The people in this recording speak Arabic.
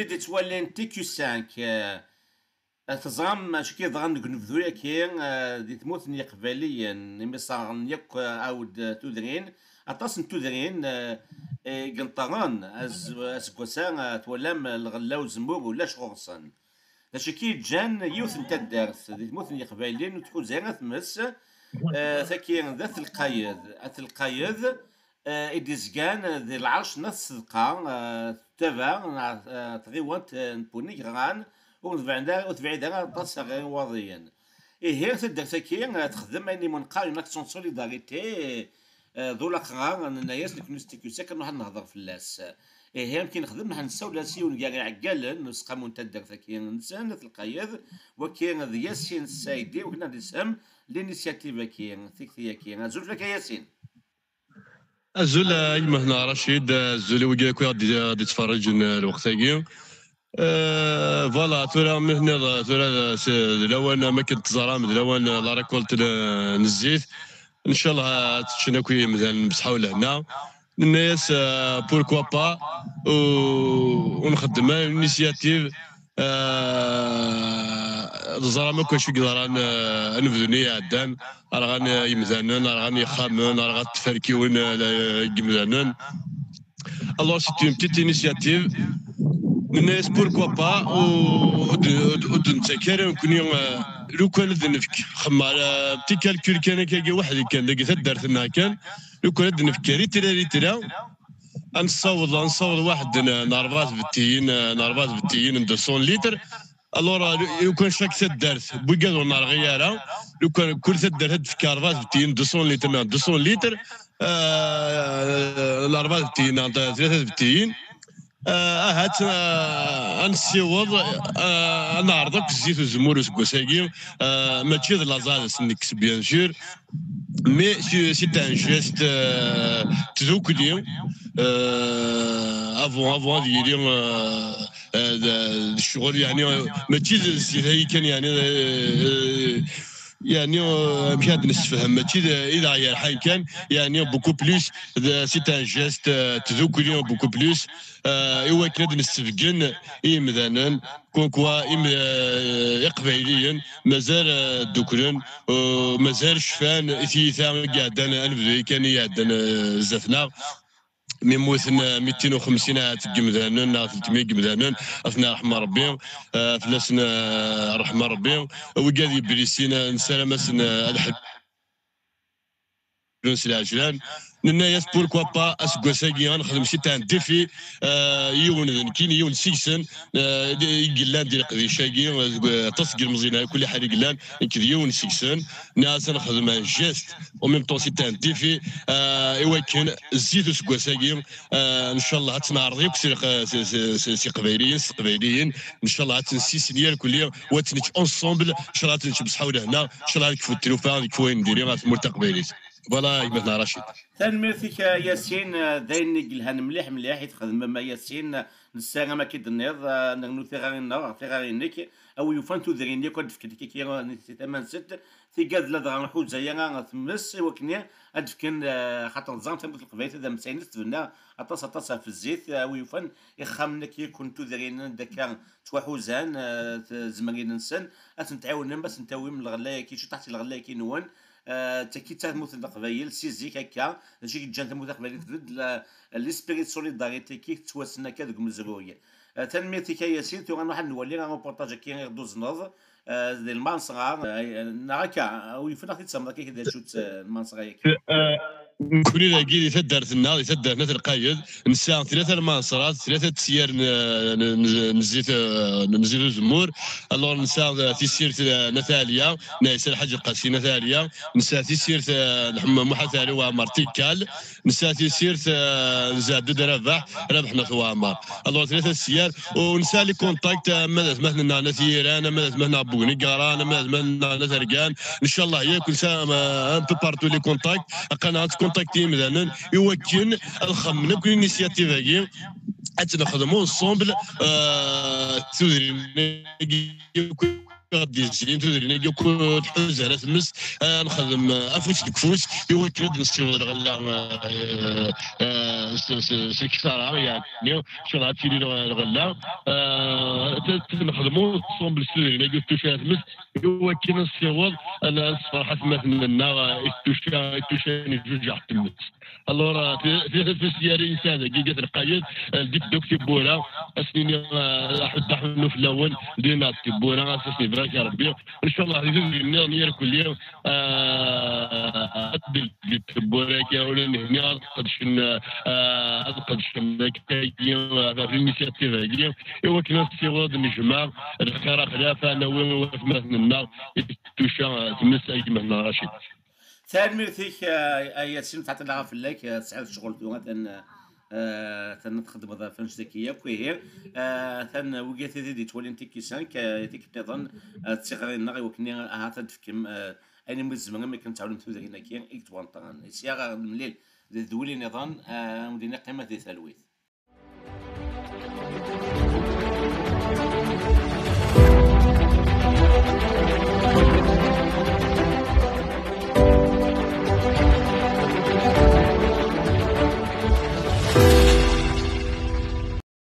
دي تولين تيكيو 5 تزغم ماشي كيضغم ديك نبذويا كي دي تموتني قباليا ميصاغن يك عاود تودرين اطاس تودرين قنطران اسكوسا تولام الغلا وزمور ولا شغورصن داش كي جان يوث نتا الدارت دي تموتني قباليا وتكون زينه تمس ثكي ذات القايد القايد إديزكان ذي العرش نص صدقة تبع تغيوانت نبوني غران وتبع عندها طاس غير وضعيا هي تقدر سكين تخدم اني منقال اون اكسيون سوليداريتي ذو القرار ان الناس اللي كنت ستيكوسا كانوا راح نهضر في اللاس هي يمكن نخدم راح نساو لاسي ونقاري عقال نسقى منتدر سكين انسان القيد وكاين ياسين السايدي وكنا نسهم لينيسياتيف كاين ثيكتيا كاين زوج لك ياسين الزول يما هنا رشيد الزول ويجي غادي يتفرج الوقت هاكي فوالا تورا من هنا تورا لوان ما كنت زرام لوان لا ريكولت نزيت ان شاء الله تشنا كوي مثلا بصحه ولا هنا الناس بوركوا با ونخدم انيسياتيف الزرامه كلشي يقدر نبذوني عدان راه غادي يمزانن راه غادي يخامن راه غادي تفركيون يمزانن الوغ سي اون بتيت انيسياتيف الناس بوركوا با ودنتكر كوني لو كان ذنفك خما بتي كالكول كان كاكي واحد كان داك دارتنا كان لو كان ذنفك ريترا نصوض واحد نارفاز بالتين 200 لتر الورا لو كان شاك دارت بوكادو نار غياره لو كان كل دارت هاد في كارفاز بالتين 200 لتر 200 لتر الارباز بالتين 3 بالتين هات نسيوض نعرضك الزيت والزمور وسكوساكي ماشي د لازالس نكس بيان سور مي سي ان جيست تذوكلي افون ديالي الشغل يعني ماشي زي كان يعني مش هاد نستفهم ماشي اذا هي الحين كان يعني بوكو بليس سي ان جيست تذوكلي بوكو بليس ايوا كنا نستفقن مثلا كونكوا قبايليا مازال دوكرن مازال شفان ثيثا قاعدين انبذي كان يعدن زفنا ميموثنا 250 تقمدانن 300 قمدانن اثناء رحمه ربي فلاسنا رحمه ربي وقال بريسينا نسلامسنا الحب العجلان الناس بوركوا با اسكوساكي غنخدم شي تاع ديفي يون كاين يون سيكسن قلان ديال قديشاكي تصقير مزيانه كل حاجه قلان كذا يون سيكسن ناس نخدم جيست او ميم طون سي تاع ديفي ايوا كان الزيت اسكوساكي ان شاء الله تنعرضيك سي قبايليين ان شاء الله تنسي سينيال كليه واتنيت اونسومبل ان شاء الله تنشب صحه هنا ان شاء الله كيفو التلوفان كيفو نديري مستقبلي فوالا يبغى رشيد ثاني فيك ياسين داين قلهان مليح يتخدم ما ياسين نساغا ما كيدنيض نغنو ثغارينك او يفان تودريني كود فكتي كي نسيت 86 في قاد لا دغا نحوز زيا تمس وكني ادفكن خاطر زان تمت القبيله ذا مساين تبنا اطاس في الزيت او يفان يخمنك يكون تودرين داك توحوزان زمرين نسن اتنتعاون باش نتاوي من الغلايه كي تحت الغلايه كي نوان تاكي تموت القبايل سيزيك هكا شي جان تموت القبايل تبد ليسبيريت سوليداريتي كي تواسنا كا دوك مزرويه تنميتي ياسين تو غنروح نولي غنبورطاج كي غير نوض ديال المنصغار هكا ويفنا كي تسمى كي كدا شوت المنصغار كوني لاقي تدارتنا ناس القايد نساء 3 المنصرات 3 تسير نزيت الزمور الوغ نساء تيسير نتاليا نايس الحاج القاسي نتاليا نساء تيسير محاثالي ومارتيكال نساء تيسير زاد ربح ربحنا في وامر الوغ 3 السيار ونساء لي كونتاكت ماذا مثلنا نثيران ماذا مثلنا بوني قران ماذا مثلنا نثرقان ان شاء الله هي كل ساعه ان بو بارتو لي كونتاكت قناه كونتاكتي مثلا يوكل الخمنا كل انيسياتيف هاكي حتى نخدموا انصومبل غادي الزين تدرينا يكون تحوز على تمس نخدم افوس كفوس يوكل نستوى الغلا سكسارة يعني شو غاتي لي الغلا نخدمو صوم بالسوري لا قلت فيها تمس يوكل نستوى انا صراحه مثلنا يتوشى جوج على تمس الوغ في السيارة إنسان كي قالت القايد ديك دوك تبولا أسنيني حد حنو في الأول دينا تبولا أساسني براك يا ربي إن شاء الله غادي نير كل يوم دي تبولا كي ولا هنا قدش كاين في الانيشيتيف هذه إوا كنا نستيغود نجمع الخير خلافة أنا وين مثلنا توشا تمس أي مهنا رشيد. ثاني ميرثيك اي تسين تعطي لها في الليك تسعد الشغل دوما ثان تخدم هذا فنش ذكيه كوير ثان وقيت دي تولي انت كيسان كيتيك نظن تسيغري النغي وكني هاتا تفكم اني مزمن ما كنت تعاون تو ذاك كاين اكت وان طان سياغا المليل ذولي نظن مدينه قيمه ذي ثلويث